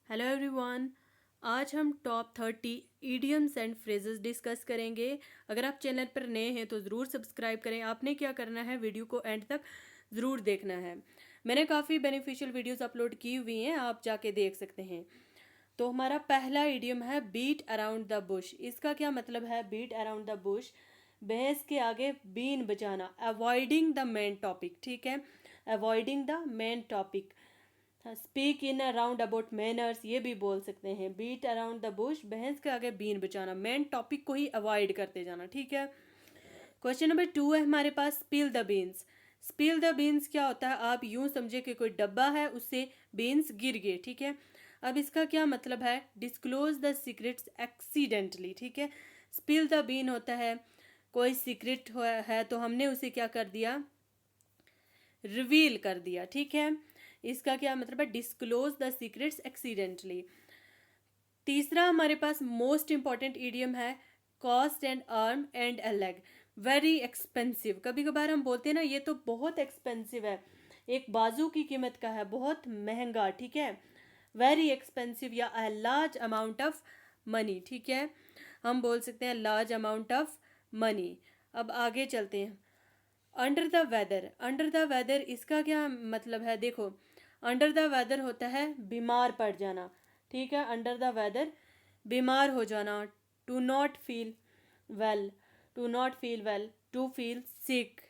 Hello everyone. आज हम top 30 idioms and phrases discuss करेंगे। अगर आप चैनल पर नए हैं तो ज़रूर सब्सक्राइब करें। आपने क्या करना है, वीडियो को एंड तक ज़रूर देखना है। मैंने काफ़ी बेनिफिशियल वीडियोस अपलोड की हुई हैं, आप जाके देख सकते हैं। तो हमारा पहला ईडियम है बीट अराउंड द बुश। इसका क्या मतलब है? बीट अराउंड द बुश, भैंस के आगे बीन बजाना, अवॉइडिंग द मेन टॉपिक। ठीक है, avoiding the main topic. Speak in a round about manners, ये भी बोल सकते हैं। बीट अराउंड द बुश, भैंस के आगे बीन बचाना, मेन टॉपिक को ही अवॉइड करते जाना। ठीक है। क्वेश्चन नंबर 2 है हमारे पास, spill the beans. Spill the beans क्या होता है? आप यूं समझे कि कोई डब्बा है, उससे बीन्स गिर गए। ठीक है। अब इसका क्या मतलब है? Disclose the secrets accidentally. ठीक है। स्पिल द बीन होता है कोई सीक्रेट है तो हमने उसे क्या कर दिया? रिवील कर दिया। ठीक है। इसका क्या मतलब है? Disclose the secrets accidentally. तीसरा हमारे पास मोस्ट इंपॉर्टेंट ईडियम है, cost and earn and a leg. Very expensive. कभी कभार हम बोलते हैं ना, ये तो बहुत एक्सपेंसिव है, एक बाजू की कीमत का है, बहुत महंगा। ठीक है। वेरी एक्सपेंसिव या a large amount of money. ठीक है, हम बोल सकते हैं लार्ज अमाउंट ऑफ मनी। अब आगे चलते हैं। Under the weather. Under the weather, इसका क्या मतलब है? देखो, अंडर द वेदर होता है बीमार पड़ जाना। ठीक है, अंडर द वेदर बीमार हो जाना। To not feel well, to not feel well, to feel sick,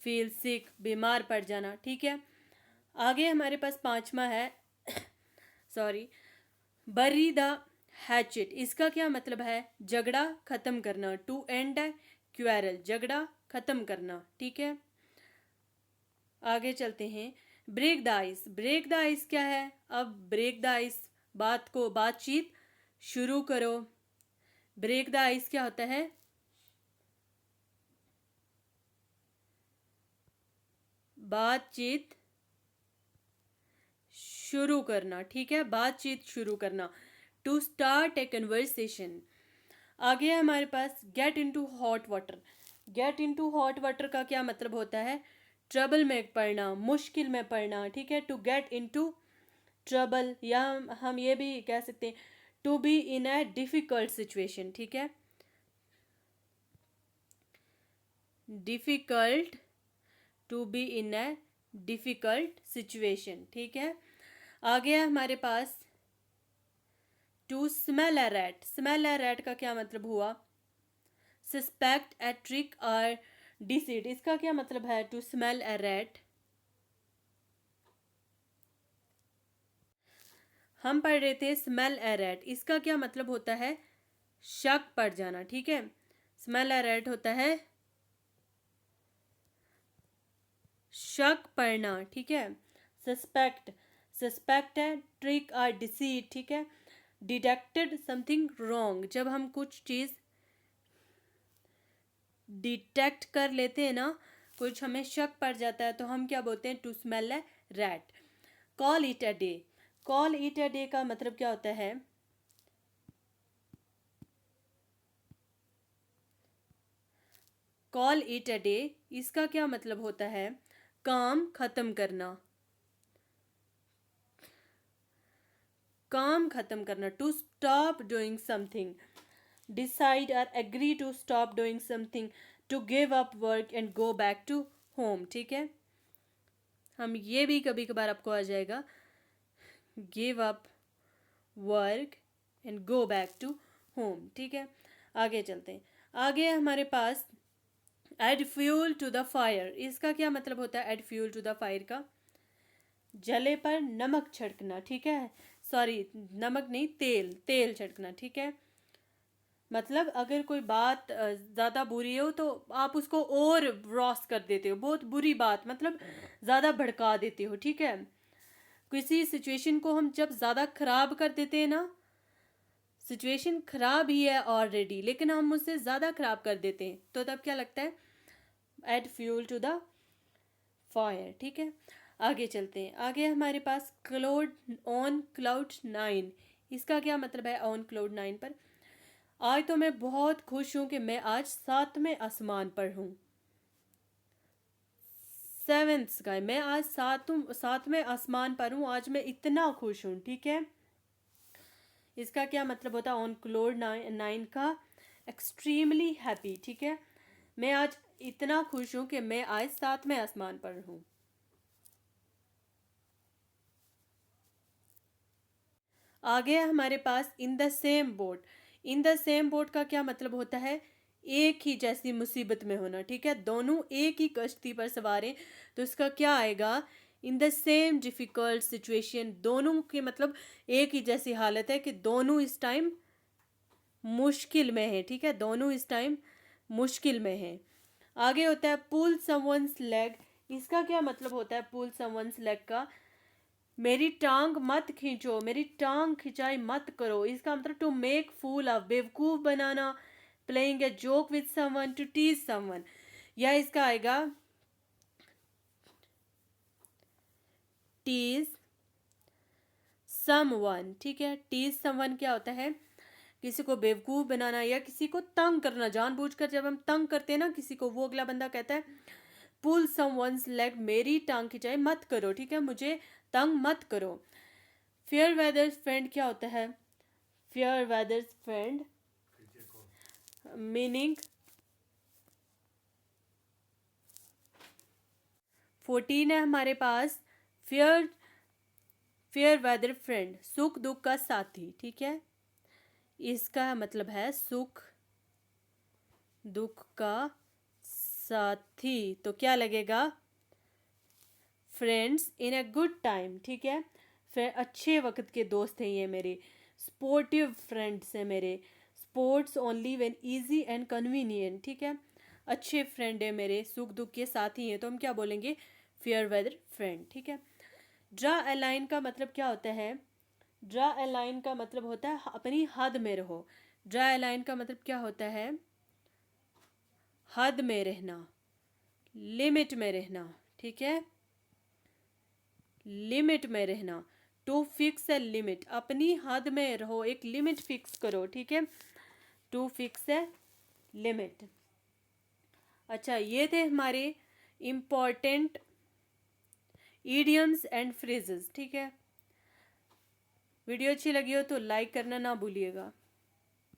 feel sick, बीमार पड़ जाना। ठीक है। आगे हमारे पास पांचवा है सॉरी, बरी द हैचेट। इसका क्या मतलब है? झगड़ा खत्म करना। टू एंड क्वेरल, झगड़ा खत्म करना। ठीक है। आगे चलते हैं। Break the ice. Break the ice क्या है? अब ब्रेक द आइस, बातचीत शुरू करो। ब्रेक द आइस क्या होता है? बातचीत शुरू करना। ठीक है, बातचीत शुरू करना। To start a conversation. आगे है हमारे पास get into hot water. Get into hot water का क्या मतलब होता है? ट्रबल में पड़ना, मुश्किल में पड़ना। ठीक है, टू गेट इनटू ट्रबल, या हम ये भी कह सकते हैं to be in a difficult situation. ठीक है, difficult, to be in a difficult situation. ठीक है। आगे है हमारे पास to smell a rat. Smell a rat का क्या मतलब हुआ? सस्पेक्ट ए ट्रिक और डिसीट। इसका क्या मतलब है? टू स्मेल अ रैट, हम पढ़ रहे थे स्मेल अ रैट, इसका क्या मतलब होता है? शक पड़ जाना। ठीक है, स्मेल अ रैट होता है शक पड़ना। ठीक है। सस्पेक्ट, सस्पेक्ट है ट्रिक और डिसीट। ठीक है। डिटेक्टेड समथिंग रॉन्ग, जब हम कुछ चीज़ डिटेक्ट कर लेते हैं ना, कुछ हमें शक पड़ जाता है, तो हम क्या बोलते हैं? To smell a rat. Call it a day. Call it a day का मतलब क्या होता है? कॉल इट अ डे, इसका क्या मतलब होता है? काम खत्म करना, काम खत्म करना। To stop doing something, decide और agree to stop doing something, to give up work and go back to home. ठीक है, हम ये भी कभी कभार आपको आ जाएगा, give up work and go back to home. ठीक है। आगे चलते हैं। आगे है हमारे पास add fuel to the fire. इसका क्या मतलब होता है? Add fuel to the fire का जले पर नमक छिड़कना। ठीक है, सॉरी, नमक नहीं, तेल, तेल छिड़कना। ठीक है, मतलब अगर कोई बात ज़्यादा बुरी हो तो आप उसको और रॉस कर देते हो, बहुत बुरी बात, मतलब ज़्यादा भड़का देते हो। ठीक है, किसी सिचुएशन को हम जब ज़्यादा ख़राब कर देते हैं ना, सिचुएशन ख़राब ही है ऑलरेडी, लेकिन हम उससे ज़्यादा ख़राब कर देते हैं, तो तब क्या लगता है? Add fuel to the fire. ठीक है। आगे चलते हैं। आगे हमारे पास क्लाउड, ऑन क्लाउड नाइन। इसका क्या मतलब है? ऑन क्लाउड नाइन पर, आज तो मैं बहुत खुश हूँ कि मैं आज सातवें आसमान पर हूँ। सेवेंथ स्काई, मैं आज सातवें आसमान पर हूँ, आज मैं इतना खुश हूँ। ठीक है, इसका क्या मतलब होता है? ऑन क्लोड नाइन का एक्सट्रीमली हैप्पी। ठीक है, मैं आज इतना खुश हूँ कि मैं आज सातवें आसमान पर हूँ। आगे है हमारे पास in the same boat. In the same boat का क्या मतलब होता है? एक ही जैसी मुसीबत में होना। ठीक है, दोनों एक ही कश्ती पर सवार हैं, तो इसका क्या आएगा? इन द सेम डिफिकल्ट सिचुएशन। दोनों की मतलब एक ही जैसी हालत है कि दोनों इस टाइम मुश्किल में है। ठीक है, दोनों इस टाइम मुश्किल में है। आगे होता है पुल समवन्स लेग। इसका क्या मतलब होता है पुल समवन्स लेग का? मेरी टांग मत खींचो, मेरी टांग खिंचाई मत करो। इसका मतलब टू मेक फूल ऑफ, बेवकूफ बनाना, playing a joke with someone, to tease someone. या इसका आएगा टीज समवन। ठीक है, टीज समवन क्या होता है? किसी को बेवकूफ बनाना या किसी को तंग करना, जानबूझकर जब हम तंग करते हैं ना किसी को, वो अगला बंदा कहता है पुल समवन्स लेग, मेरी टांग खिंचाई मत करो। ठीक है, मुझे तंग मत करो। फेयर वेदर्स फ्रेंड क्या होता है? फेयर वेदर्स फ्रेंड मीनिंग 14 है हमारे पास। फेयर फेयर वेदर फ्रेंड, सुख दुख का साथी। ठीक है, इसका मतलब है सुख दुख का साथी। तो क्या लगेगा? Friends in a good time. ठीक है, फिर अच्छे वक्त के दोस्त हैं ये मेरे। स्पोर्टिव फ्रेंड्स हैं मेरे। Sports only when easy and convenient. ठीक है, अच्छे फ्रेंड है मेरे, सुख दुख के साथी हैं, तो हम क्या बोलेंगे? Fair weather friend. ठीक है, ड्रा ए लाइन का मतलब क्या होता है? ड्रा ए लाइन का मतलब होता है अपनी हद में रहो। ड्रा ए लाइन का मतलब क्या होता है? हद में रहना, लिमिट में रहना। ठीक है, लिमिट में रहना। टू फिक्स ए लिमिट, अपनी हद में रहो, एक लिमिट फिक्स करो। ठीक है, टू फिक्स ए लिमिट। अच्छा, ये थे हमारे इम्पॉर्टेंट इडियम्स एंड फ्रेजेस। ठीक है, वीडियो अच्छी लगी हो तो लाइक करना ना भूलिएगा।